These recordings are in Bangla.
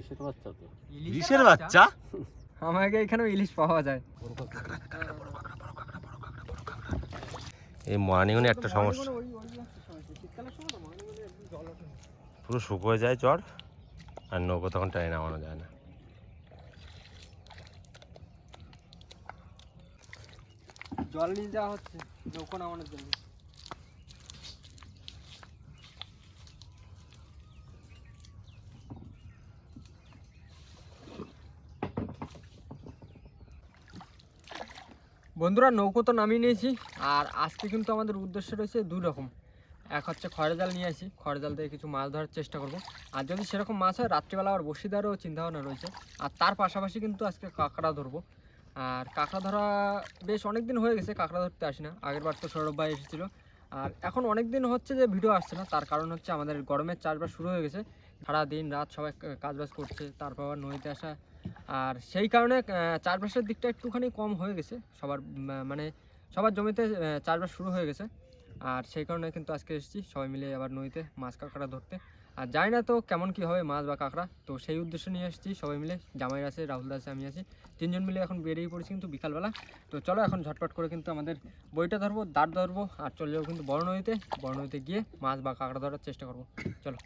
ইলিশের বাচ্চা? আমাকে এখানে ইলিশ পাওয়া যায়। এই মর্নিংয়ে একটা সমস্যা, পুরো শুকিয়ে যায় চর, আর নৌকো তখন টাইনে নামানো যায় না। জল নিয়ে যাওয়া হচ্ছে নৌকো নামানোর জন্য। বন্ধুরা নৌকো তো নামিয়ে নিয়েছি, আর আজকে কিন্তু আমাদের উদ্দেশ্য রয়েছে দুই রকম। এক হচ্ছে খড়ে জাল নিয়ে আসি, খড়ে জাল দিয়ে কিছু মাছ ধরার চেষ্টা করব। আর যদি সেরকম মাছ হয় রাত্রিবেলা আবার বসি দেওয়ারও চিন্তাভাবনা রয়েছে। আর তার পাশাপাশি কিন্তু আজকে কাঁকড়া ধরবো। আর কাঁকড়া ধরা বেশ অনেক দিন হয়ে গেছে, কাঁকড়া ধরতে আসি না। আগের বার তো সৌরভ ভাই এসেছিলো। আর এখন অনেক দিন হচ্ছে যে ভিডিও আসছে না, তার কারণ হচ্ছে আমাদের গরমের চাষবাস শুরু হয়ে গেছে। সারা দিন রাত সবাই কাজবাজ করছে, তারপর আবার নদীতে আসা। আর সেই কারণে চাষবাসের দিকটা একটুখানি কম হয়ে গেছে সবার, মানে সবার জমিতে চাষবাস শুরু হয়ে গেছে। আর সেই কারণে কিন্তু আজকে এসেছি সবাই মিলে আবার নদীতে মাছ কাঁকড়া ধরতে। আর জানি না তো কেমন কি হবে মাছ বা কাঁকড়া, তো সেই উদ্দেশ্য নিয়ে এসেছি সবাই মিলে। জামাই আছে, রাহুল আছে, আমি আছি, তিনজন মিলে এখন বেরিয়ে পড়েছি কিন্তু বিকালবেলা। তো চলো এখন ঝটপট করে কিন্তু আমাদের বইটা ধরবো, দাঁড় ধরবো, আর চলে যাবো কিন্তু বড় নদীতে গিয়ে মাছ বা কাঁকড়া ধরার চেষ্টা করবো। চলো।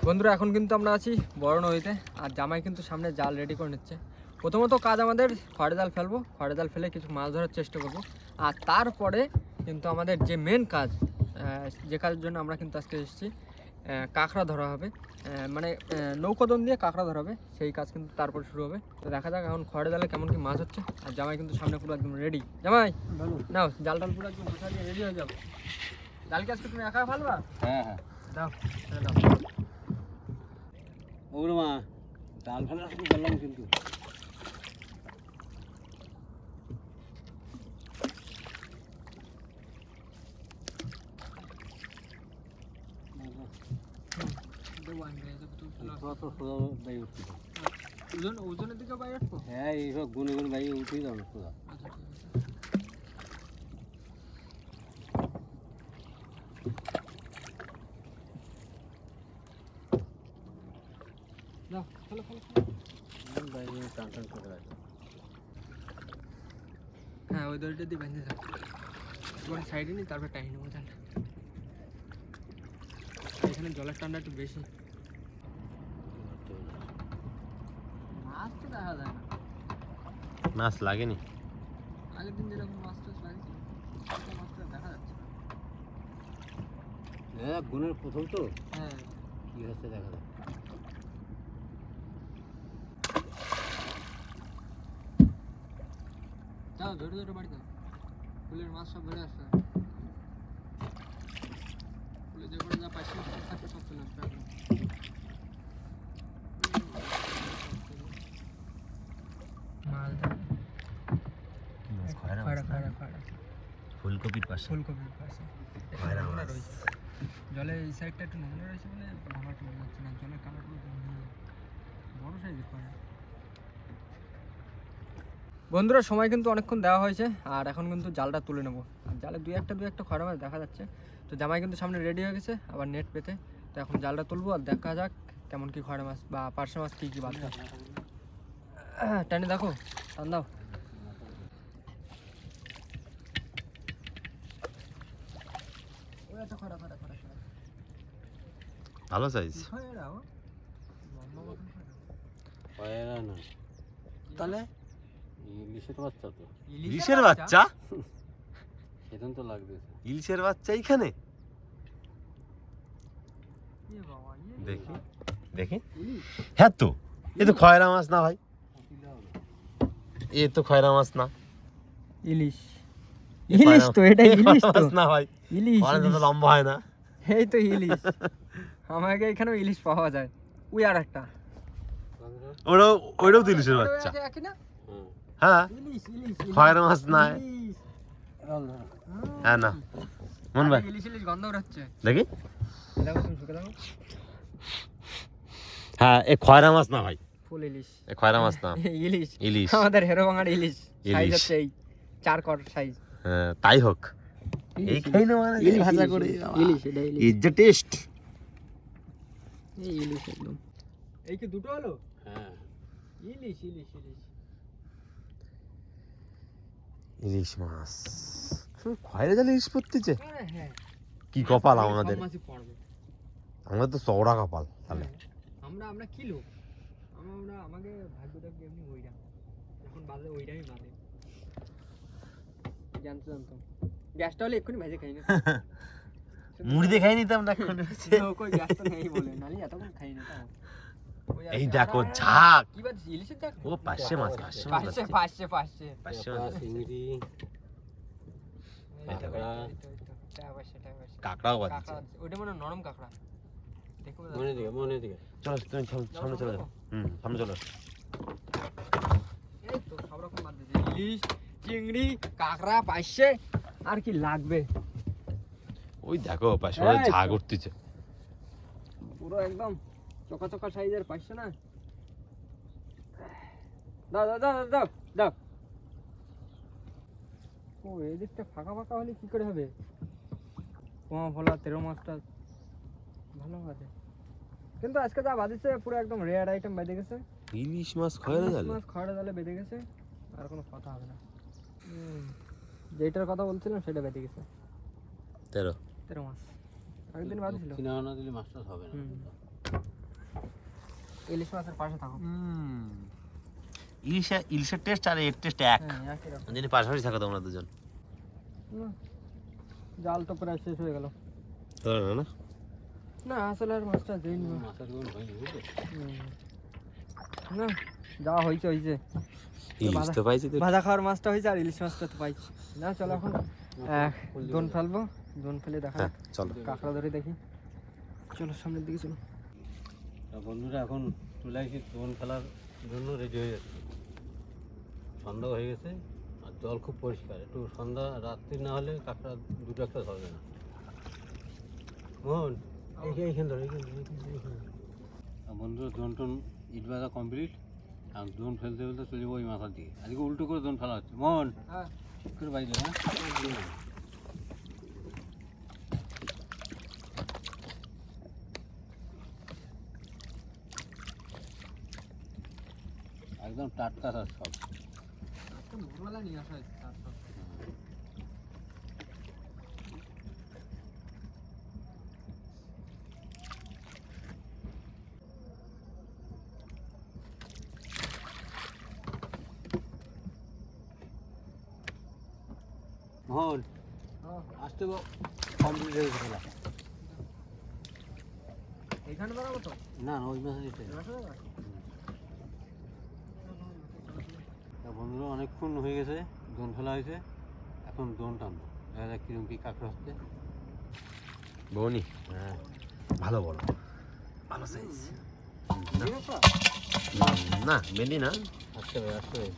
বন্ধুরা এখন কিন্তু আমরা আছি বড় নদীতে, আর জামাই কিন্তু সামনে জাল রেডি করে নিচ্ছে। প্রথমত কাজ আমাদের খড়ে জাল ফেলবো, খড়ে জাল ফেলে কিছু মাছ ধরার চেষ্টা করব। আর তারপরে কিন্তু আমাদের যে মেন কাজ, যে কাজের জন্য আমরা কিন্তু আজকে এসেছি, কাঁকড়া ধরা হবে, মানে নৌকোদন দিয়ে কাঁকড়া ধরা হবে, সেই কাজ কিন্তু তারপর শুরু হবে। তো দেখা যাক এখন খড়ে জালে কেমন কি মাছ হচ্ছে। আর জামাই কিন্তু সামনে পুরো একদম রেডি। জামাই নাও জাল টাল পুরো একদম বসা দিয়ে রেডি হয়ে যাবো। জাল কি আজকে তুমি একা ফেলবা? হ্যাঁ হ্যাঁ দাও দাও। ওরে মা, জাল ফেলা শুরু করলাম কিন্তু। ওজনের দিকে বাইরে উঠবো। হ্যাঁ এইসব গুনে গুনে বাইরে উঠেই যাবে সোজা। হ্যাঁ ওই দড়িটা দিয়ে বেঁধে থাক, তোমার সাইডে নিই তারপর টাইম নেবো জালটা। এখানে জলের টান্ডা একটু বেশি, মাছ তো দেখা যায় না। মাছ লাগেনি আগের দিন যেরকম মাছ টাছ লাগছে মাছটা দেখা যাচ্ছে। হ্যাঁ গুনের প্রথম তো, হ্যাঁ কি হচ্ছে দেখা যায়। যাও ধরে ধরে বাড়ি যাও, ফুলের মাছ সব ধরে আসছে। ফুলে যে করে যা পাইছি থাকতে সব চলে আসবে। ফুলকপির পাশে জলে এই সাইডটা একটু নোংরা রয়েছে বলে ভালোটা মনে হচ্ছে না। জলের কালারগুলো বড় সাইজের খয়রা। বন্ধুরা সময় কিন্তু অনেকক্ষণ দেওয়া হয়েছে, আর এখন কিন্তু জালটা তুলে নেবো। আর জালে দুই একটা খয়রা মাছ দেখা যাচ্ছে। তো জামাই কিন্তু সামনে রেডি হয়ে গেছে আবার নেট পেতে। তো এখন জালটা তুলবো আর দেখা যাক কেমন কি খয়রা মাছ বা পার্শে মাছ কী বাঁধবে। টানি দেখো, টান দাও। ভালো সাইজ। তাহলে ইলিশের বাচ্চা তো। ইলিশের বাচ্চা? সেদিন তো লাগতেছে ইলিশের বাচ্চা এইখানে? দেখি দেখি, হ্যাঁ তো এ তো খয়রা মাছ না ভাই, এ তো খয়রা মাছ না। ইলিশ ইলিশ তো, এটা ইলিশ তো না ভাই, ইলিশ। অনেক লম্বা হয় না। এই তো ইলিশ, আমাকে এখানেও ইলিশ পাওয়া যায়। ওই আর একটা ওইটাও তো ইলিশের বাচ্চা। একই না? হ্যাঁ, ইলিশ ইলিশ খয়রা মাছ না। ইলিশ। হ্যাঁ না মন ভাই, ইলিশ ইলিশ গন্ধ বেরোচ্ছে। দেখি। দেখো তুমি শুকে দেখো। হ্যাঁ, এ খয়রা মাছ না ভাই, ফুল ইলিশ। এ খয়রা মাছ না, ইলিশ ইলিশ। আমাদের হেরো ভাঙার ইলিশ। সাইজ ইলিশ। হচ্ছে এই 4 কর সাইজ। হ্যাঁ, তাই হোক। এই খাই না মানে ইলিশ ভাজা ইলিশ, করে ইলিশ এটা ইলিশ। Is the test. এই ইলিশ একদম। এই কি দুটো হলো? হ্যাঁ ইলিশ ইলিশ ইলিশ। ইলিশ মাছ, খয়রা জালে ইলিশ পড়তেছে। আরে হ্যাঁ, কি কপাল সব আমাদের, মাছই পড়বে। আমাদের তো চওড়া কপাল তাহলে। আমরা কি লোক, আমাকে ভাগ্যদেব এমনি ওইরা যখন বাজে ওইটাই বাজে। জানতাম গ্যাসটা হলে এক্ষুনি ভেজে খাই না। মুড়ি দিয়ে খাই নিতাম না। কই গ্যাসটা নেই বলে, নালি এতক্ষণ খাই না তাও। এই দেখো ঝাঁক। কি বাজ ইলিশের দেখ। ও পাশে মাছ, পাশে মাছ পাশে আছে। পাশে পাশে। পাশে মাছ আছে। চিংড়ি কাঁকড়া। কাঁকড়াও বাজছে। ওইটা মানে নরম কাঁকড়া। দেখো মনে দিকে চলো তুমি সামনে চলে যাও। সামনে চলো। এই তো সব রকম মাছ দিয়েছে, ইলিশ, চিংড়ি, কাঁকড়া, পাশে আর কি লাগবে। ওই দেখো পাশে মাছ এই তো। ঝাঁক উঠতেছে। পুরো একদম চোকা চোকা সাইজের পাইছে না। দাও দাও দাও দাও দাও। ও এই দিকটা ফাঁকা ফাঁকা হলে কি করে হবে? পোয়া ভোলা তেরো মাছটা ভালো আছে, কিন্তু আজকে যা বাজেছে পুরো একদম রেয়ার আইটেম বেঁধে গেছে। ইলিশ মাছ খয়রা ইলিশ জালে। মাছ খয়রা জালে বেঁধে গেছে, আর কোনো কথা হবে না। যেটার কথা বলছিলাম সেটা বেঁধে গেছে। তেরো। তেরো মাছ একদিন বাজেছিল। কিনা না দিলে মাছটা হবে না। ইলিশ মাছের পাশে থাকো। ইলিশের টেস্ট আর এর টেস্ট এক। হ্যাঁ একই রকম। যদি পাশাপাশি থাকো তোমরা দুজন। জাল তো প্রায় শেষ হয়ে গেল। না না আসলে আর মাছটা দেই না। মাছের গুণ হয়নি বুঝলে। না যা হয়েছে হয়েছে। ইলিশ তো পাইছি তো। ভাজা খাওয়ার মাছটা হয়েছে আর ইলিশ মাছটা তো পাইছি না। চলো এখন দোন ফেলবো, দোন ফেলে দেখা হ্যাঁ চলো। কাঁকড়া ধরে দেখি। চলো সামনের দিকে চলো। তা বন্ধুরা এখন চলে আসি দোন ফেলার জন্য রেডি হয়ে যাচ্ছে। সন্ধ্যা হয়ে গেছে আর জল খুব পরিষ্কার। একটু সন্ধ্যা রাত্রি না হলে কাঁকড়া দুটো একটা ধরবে না। মোহন এইখান ধরে বন্ধুরা দোন টোন ইট বাঁধা কমপ্লিট। আর দোন ফেলতে ফেলতে চলে যাবো ওই মাথার দিকে। আজকে উল্টো করে দোন ফেলা হচ্ছে। মোহন হ্যাঁ ঠিক করে বাইরে হ্যাঁ একদম টাটকা আর সব। আজকে ভোরবেলা নিয়ে আসা হয়েছে তারপর। মোহন আসতে কমপ্লিট হয়ে গেছে। এইখানে বানাবো তো না ওই মাছের এটা বন্ধুরা অনেকক্ষণ হয়ে গেছে দোন ফেলা হয়েছে। এখন দোন টানবো, দেখা যাক কিরকম কি কাঁকড়া হচ্ছে। বৌনি হ্যাঁ ভালো বলো, ভালো সাইজ। না বেলি না, আসতে হবে আসতে হবে।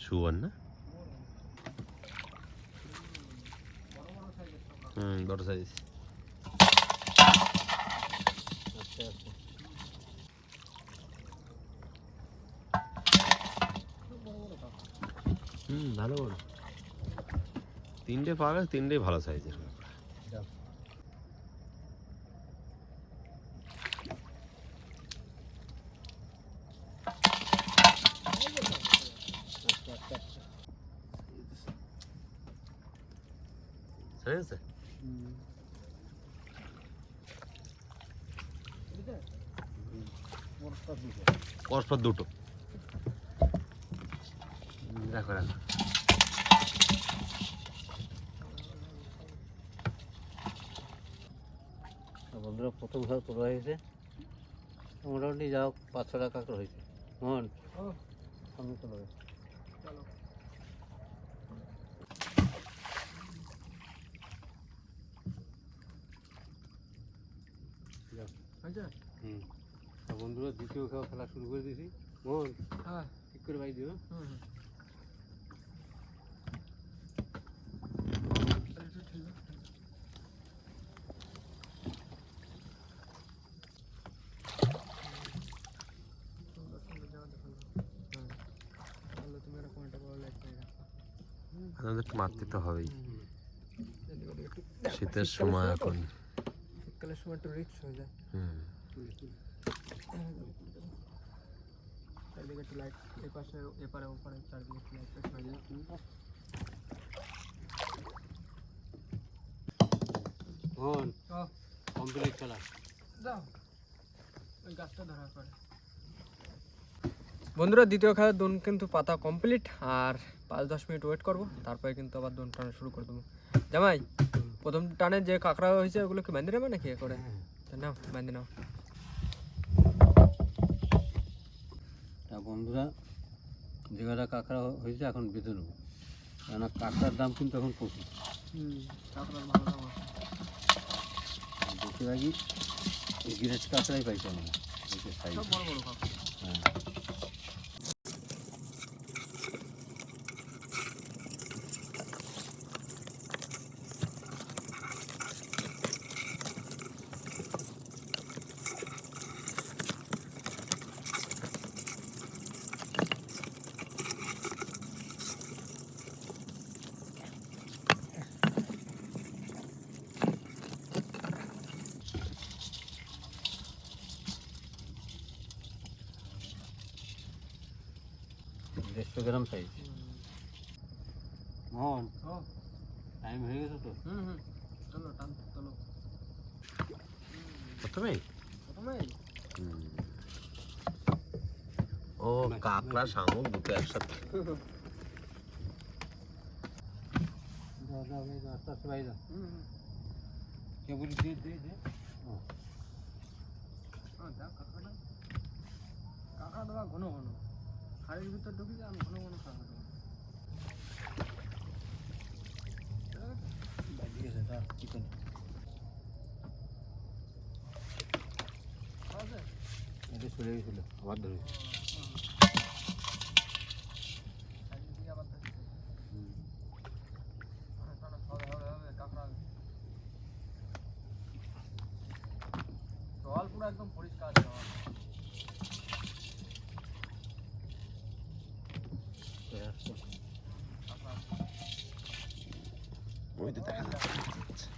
শুয়ার না। বড় সাইজ। আস্তে আস্তে ভালো বড়। তিনটে পাবে, তিনটেই ভালো সাইজের। সাইজ পরস্পর দুটো রাখো রাখো। বন্ধুরা প্রথম ঘর তোলা হয়েছে, মোটামুটি যাও 5-6টা কাঁকড়া হয়েছে। মোহন ও সামনে চলো। চলো হয়েছে। তা বন্ধুরা দ্বিতীয় খেলা শুরু করে দিয়েছি। মোহন হ্যাঁ ঠিক করে বাইক দিও। হুম হুম একটু ঠিক আছে। সুন্দর সুন্দর জায়গা দেখো। হ্যাঁ তাহলে তুমি এরকম একটা বড় লাইট নিয়ে রাখো। আমাদের একটু মারতে তো হবেই, এদিক ওদিক একটু শীতের সময় এখন। শীতকালের সময় একটু রিস্ক হয়ে যায়। হুম। চারদিকে একটু লাইট, এপাশে এপারে ওপারে চারদিকে একটু লাইট টাইট লাগিয়ে মোহন ও কমপ্লিট খেলা। যাও ওই গাছটা ধরা করে। বন্ধুরা দ্বিতীয় খেলার দোন কিন্তু পাতা কমপ্লিট, আর 5-10 মিনিট ওয়েট করব, তারপরে কিন্তু আবার দোন টানা শুরু করে দেবো। জামাই প্রথম টানে যে কাঁকড়া হয়েছে ওগুলো কি বাঁধি নেবে নাকি এ করে? তা নাও বাঁধি নাও। তা বন্ধুরা যে কটা কাঁকড়া হয়েছে এখন বেঁধে নেবো, কেননা কাঁকড়ার দাম কিন্তু এখন প্রচুর। কাঁকড়ার ভালো দাম আছে। বেশিরভাগই গ্রেট কাঁকড়াই পাইছি আমরা, সাইজ। সব বড় বড় কাঁকড়া। হ্যাঁ দেড়শো গ্রাম সাইজ। মোহন ও টাইম হয়ে গেছে তো। হুম হুম চলো টান চলো। প্রথমেই প্রথমেই ও কাঁকড়া শামুক দুটো একসাথে। যাও যাও এই যাও, আস্তে আস্তে বাইরে যাও। হুম হুম কে বলি দে দে দে। দেখ কাঁকড়াটা, কাঁকড়া দেওয়া ঘন ঘন খাড়ির ভিতর ঢুকি যায়, আমি ঘন ঘন কাঁকড়া দেবো। বাইরে গেছে তা চিকেন। আছে এটা চলে গেছিল আবার ধরেছি। চারিদিকে দিকে আবার দেখছি। কাঁকড়া জল পুরো একদম পরিষ্কার জল। কাঁকড়া ওই তো দেখা যাচ্ছে।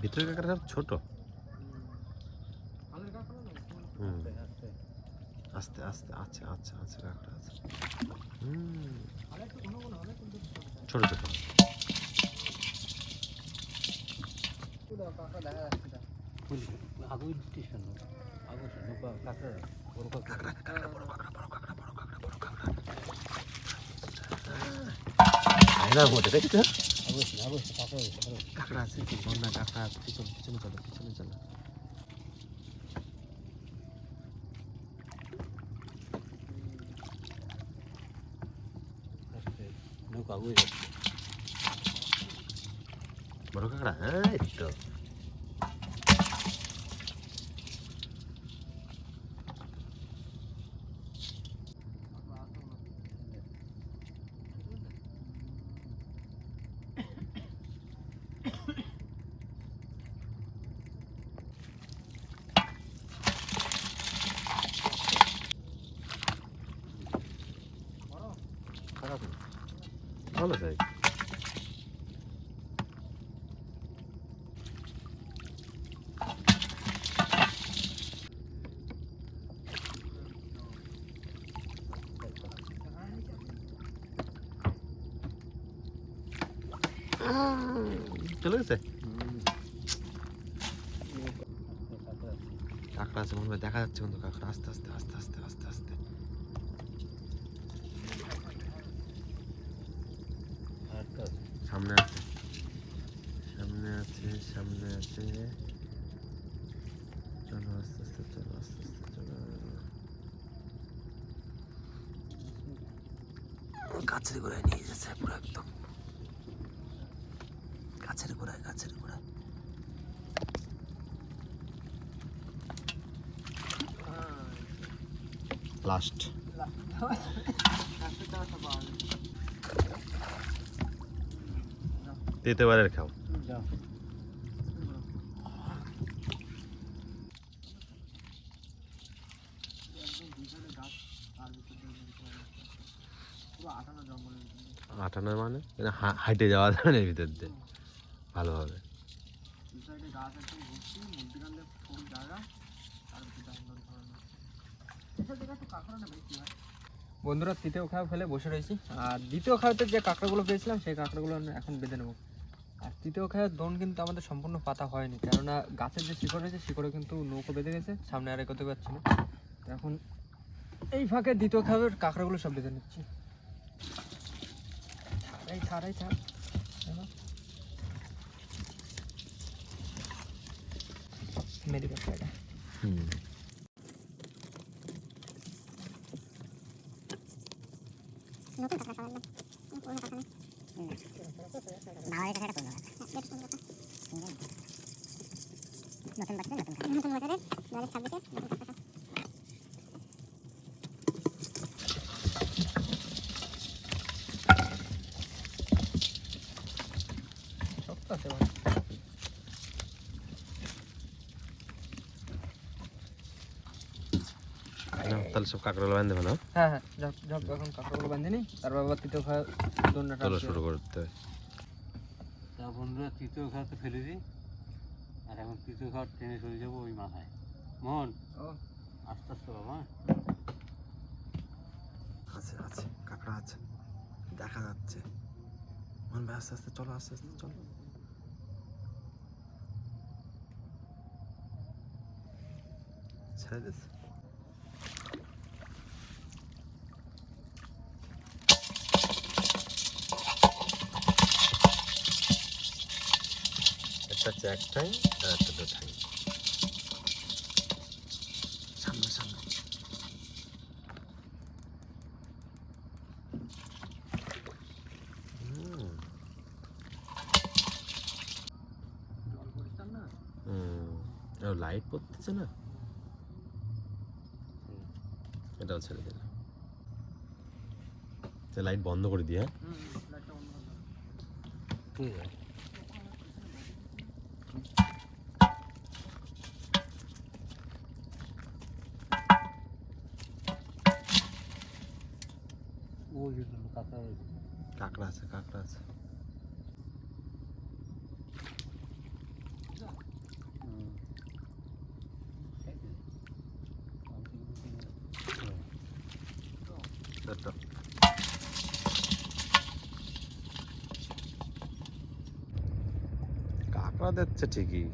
ভিতরে কাঁকড়া ছোট। খালের কাঁকড়া না হুম আস্তে আস্তে আচ্ছা আচ্ছা আচ্ছা কাঁকড়া আছে। হুম খালে একটু ঘন ঘন হবে কিন্তু ছোট ছোট। কাঁকড়া দেখা যাচ্ছে না। আগুই স্টেশন আগু নৌকা কাঁকড়া বড় কাঁকড়া। আয়নার মধ্যে দেখছো অবশ্যই অবশ্যই কাঁকড়া কাঁকড়া আছে, বন্যা কাঁকড়া আছে। পিছনে পিছনে চলো পিছনে চলো। নৌকা আগুই যাচ্ছে। বড় কাঁকড়া, হ্যাঁ এই তো। খারাপ না। ভালো সাইজ। চলে গেছে কাঁকড়া আছে মনে হয়, দেখা যাচ্ছে কিন্তু কাঁকড়া। আস্তে আস্তে আস্তে আস্তে আস্তে আস্তে। সামনে আছে, সামনে আছে, সামনে আছে। চলো আস্তে আস্তে, চলো আস্তে আস্তে, চলো। গাছের গোড়ায় নিয়ে যাচ্ছে পুরো একদম, গাছের গোড়ায়, গাছের গোড়ায়। লাস্ট দ্বিতীয়বারের খাও। যাও। আটানো মানে হাইটে যাওয়া যাবে না এর ভিতর দিয়ে, ভালো হবে। বন্ধুরা তৃতীয় খাওয়া ফেলে বসে রয়েছি, আর দ্বিতীয় খাওয়াতে যে কাঁকড়াগুলো পেয়েছিলাম সেই কাঁকড়াগুলো আমরা এখন বেঁধে নেবো। আর তৃতীয় খাওয়ার দোন কিন্তু আমাদের সম্পূর্ণ পাতা হয়নি, কেননা গাছের যে শিকড় রয়েছে শিকড়ে কিন্তু নৌকো বেঁধে গেছে, সামনে আর এগোতে পারছি না। এখন এই ফাঁকে দ্বিতীয় খাওয়ার কাঁকড়াগুলো সব বেঁধে নিচ্ছি। ছাড়াই ছাড় মেরি কাঁকড়াটা। নতুন কাঁকড়া খাওয়ার পুরোনো কাঁকড়া না হয় এটা পুরোনো নতুন বছরে নতুন বছরে 2026-এ নতুন কাঁকড়া। শক্ত আছে তাহলে সব কাঁকড়াগুলো বাঁধতে ভালো। হ্যাঁ হ্যাঁ, যাক এখন কাঁকড়াগুলো বাঁধে নিই, তারপর আবার তৃতীয় খাওয়ার দোনটা চলো শুরু করতে। তা বন্ধুরা তৃতীয় খাওয়াতে ফেলে দিই, আর এখন তৃতীয় খাওয়ার ট্রেনে চলে যাবো ওই মাথায়। মোহন ও আস্তে আস্তে বাবা। আছে আছে কাঁকড়া আছে, দেখা যাচ্ছে। মন ভাই আস্তে আস্তে চলো, আস্তে আস্তে চলো। ছেড়ে দিচ্ছে। একটা হচ্ছে এক ঠাই আর একটা দু ঠাই। সামনে সামনে। লাইট পড়তেছে না, এটাও ছেড়ে দিলাম। লাইট বন্ধ করে দিয়ে। ঠিক আছে। ওই যে কাঁকড়া রয়েছে। কাঁকড়া আছে, কাঁকড়া আছে। কাঁকড়া দিচ্ছে ঠিকই,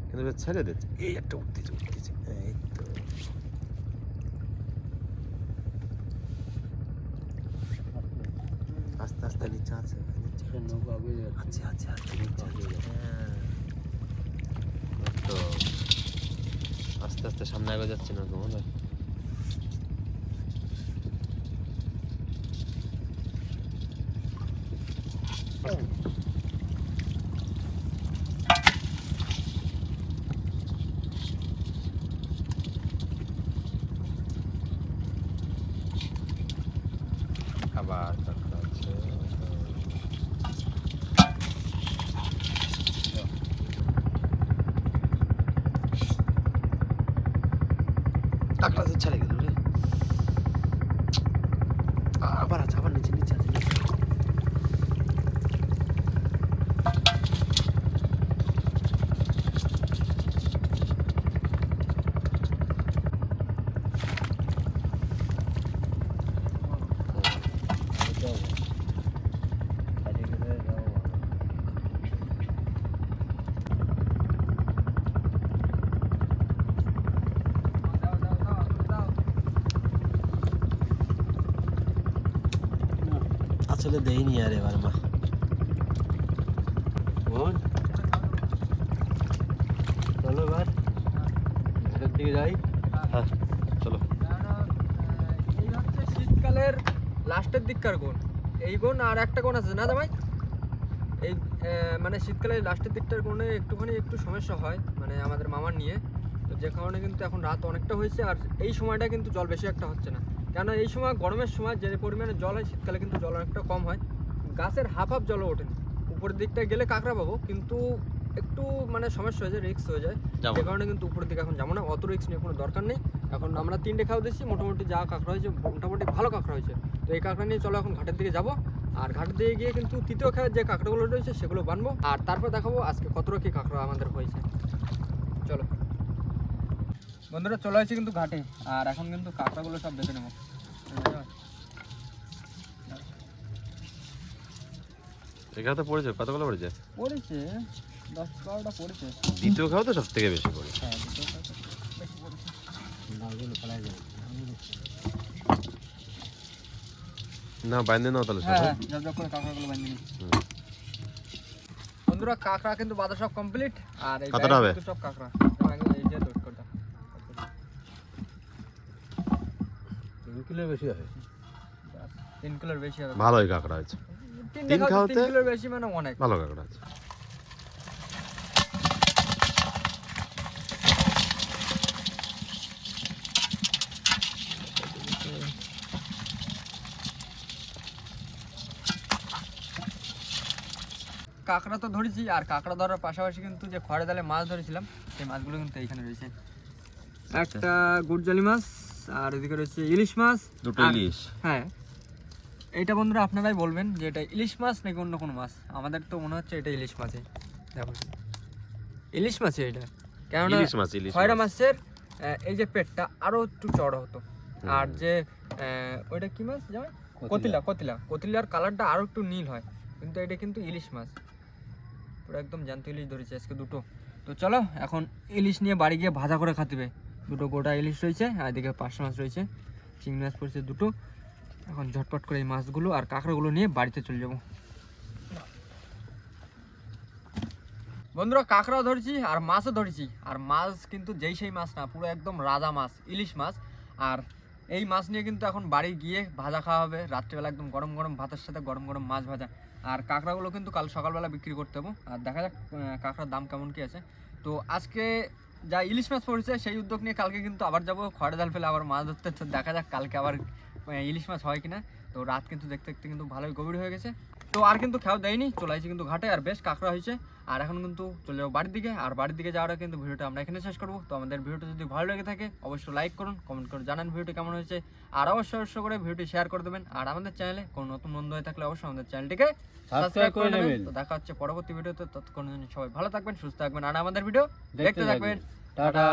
কিন্তু ছেড়ে দিচ্ছে। এই একটা উঠতেছে উঠতেছে, এই তো। আস্তে আস্তে নিচে আছে, নৌকা আগে আছে আছে আছে নিচে আছে। হ্যাঁ তো আস্তে আস্তে সামনে আগে যাচ্ছে না তোমাদের। আবার কাঁকড়া আছে। কাঁকড়া তো ছেড়ে গেল রে। আবার আছে, আবার নিচে নিচে আছে, নিচে। আসলে দেয়নি আর এবার মা। মোহন চলো এবার এটার দিকে যাই। হ্যাঁ চলো। এই হচ্ছে শীতকালের লাস্টের দিককার কোণ, এই কোণ আর একটা কোণ আছে না জামাই? এই মানে শীতকালের লাস্টের দিকটার কোণে একটু সমস্যা হয় মানে আমাদের মামার নিয়ে, তো যে কারণে কিন্তু এখন রাত অনেকটা হয়েছে আর এই সময়টা কিন্তু জল বেশি একটা হচ্ছে না, কেন এই সময় গরমের সময় যে পরিমাণে জল হয় শীতকালে কিন্তু জল অনেকটা কম হয়, গাছের হাফ জলও ওঠেনি। উপরের দিকটা গেলে কাঁকড়া পাবো কিন্তু একটু মানে সমস্যা হয়ে যায়, রিস্ক হয়ে যায়, যাবো যে কারণে কিন্তু উপরের দিকে এখন যাবো না, অত রিস্ক নিয়ে কোনো দরকার নেই। এখন আমরা 3টে খাওয়া দিচ্ছি, মোটামুটি যা কাঁকড়া হয়েছে মোটামুটি ভালো কাঁকড়া হয়েছে, তো এই কাঁকড়া নিয়ে চলো এখন ঘাটের দিকে যাবো। আর ঘাটের দিকে গিয়ে কিন্তু তৃতীয় খাওয়ার যে কাঁকড়াগুলো রয়েছে সেগুলো বানবো, আর তারপর দেখাবো আজকে কতটা কি কাঁকড়া আমাদের হয়েছে। চলো বন্ধুরা, চলে আসছি কিন্তু ঘাটে, আর এখন কিন্তু কাঁকড়াগুলো সব বেছে নেবো। এখানে তো পড়েছে, কতগুলো পড়েছে? পড়েছে 10-12টা পড়েছে। দ্বিতীয় খাও তো সব থেকে বেশি পড়ে। হ্যাঁ দ্বিতীয় খাওয়াটা বেশি পড়েছে। নাগুলো ফেলাই যাবে। না বাইন্দে নাও তাহলে সব। হ্যাঁ জব করে কাঁকড়াগুলো বাঁধিয়ে নিই। বন্ধুরা কাঁকড়া কিন্তু বাঁধা সব কমপ্লিট, আর এই কতটা হবে? ব্যাগে কিন্তু সব কাঁকড়া এই যে লোড করে দাও। 3 কিলো বেশি হয়। 3 কিলোর বেশি হবে। ভালোই কাঁকড়া আছে, 3 খাওয়াতে? কিলোর বেশি মানে অনেক। ভালো কাঁকড়া আছে। কাঁকড়া তো ধরেছি, আর কাঁকড়া ধরার পাশাপাশি কিন্তু যে খড়ে জালে মাছ ধরেছিলাম সেই মাছগুলো কিন্তু এইখানে রয়েছে। একটা গুড়জালি মাছ, আর এদিকে রয়েছে ইলিশ মাছ। দুটো আর- ইলিশ। হ্যাঁ এইটা বন্ধুরা আপনারাই বলবেন যে এটা ইলিশ মাছ নাকি অন্য কোনো মাছ, আমাদের তো মনে হচ্ছে এটা ইলিশ মাছই। দেখো ইলিশ মাছই এটা, কেননা ইলিশ মাছ, ইলিশ খয়রা মাছ। মাছের এই যে পেটটা আরো একটু চড়া হতো, আর যে ওইটা কি মাছ জানো? কতিলার কালারটা আরো একটু নীল হয়, কিন্তু এটা কিন্তু ইলিশ মাছ, পুরো একদম জ্যান্ত ইলিশ ধরেছে আজকে দুটো। তো চলো এখন ইলিশ নিয়ে বাড়ি গিয়ে ভাজা করে খাতে হবে। দুটো গোটা ইলিশ রয়েছে, আর এদিকে পার্শে মাছ রয়েছে, চিংড়ি মাছ পড়েছে দুটো। এখন ঝটপট করে এই মাছগুলো আর কাঁকড়াগুলো নিয়ে বাড়িতে চলে যাব। বন্ধুরা কাঁকড়াও ধরেছি আর মাছও ধরেছি, আর মাছ কিন্তু যেই সেই মাছ না, পুরো একদম রাজা মাছ, ইলিশ মাছ। আর এই মাছ নিয়ে কিন্তু এখন বাড়ি গিয়ে ভাজা খাওয়া হবে রাত্রিবেলা, একদম গরম গরম ভাতের সাথে গরম গরম মাছ ভাজা। আর কাঁকড়াগুলো কিন্তু কাল সকালবেলা বিক্রি করতে হবে, আর দেখা যাক কাঁকড়ার দাম কেমন কি আছে। তো আজকে যা ইলিশ মাছ পড়েছে সেই উদ্যোগ নিয়ে কালকে কিন্তু আবার যাবো খড়ে জাল ফেলে আবার মাছ ধরতে, তো দেখা যাক কালকে আবার ইলিশ মাছ হয় কিনা। তো রাত কিন্তু দেখতে দেখতে কিন্তু ভালোই গভীর হয়ে গেছে, তো আর কিন্তু খাওয়া দেয়নি, চলে আসছি কিন্তু ঘাটে, আর বেশ কাঁকড়া হয়েছে। আর এখন কিন্তু চলে যাবো বাড়ির দিকে, আর বাড়ির দিকে যাওয়ার কিন্তু ভিডিওটা আমরা এখানে শেষ করবো। তো আমাদের ভিডিওটা যদি ভালো লেগে থাকে অবশ্যই লাইক করুন, কমেন্ট করে জানান ভিডিওটি কেমন হয়েছে, আর অবশ্যই করে ভিডিওটি শেয়ার করে দেবেন। আর আমাদের চ্যানেলে কোনো নতুন বন্ধু হয়ে থাকলে অবশ্যই আমাদের চ্যানেলটিকে সাবস্ক্রাইব করে নেবেন। তো দেখা হচ্ছে পরবর্তী ভিডিওতে, ততক্ষণ সবাই ভালো থাকবেন, সুস্থ থাকবেন, আর আমাদের ভিডিও দেখতে থাকবেন। টাটা।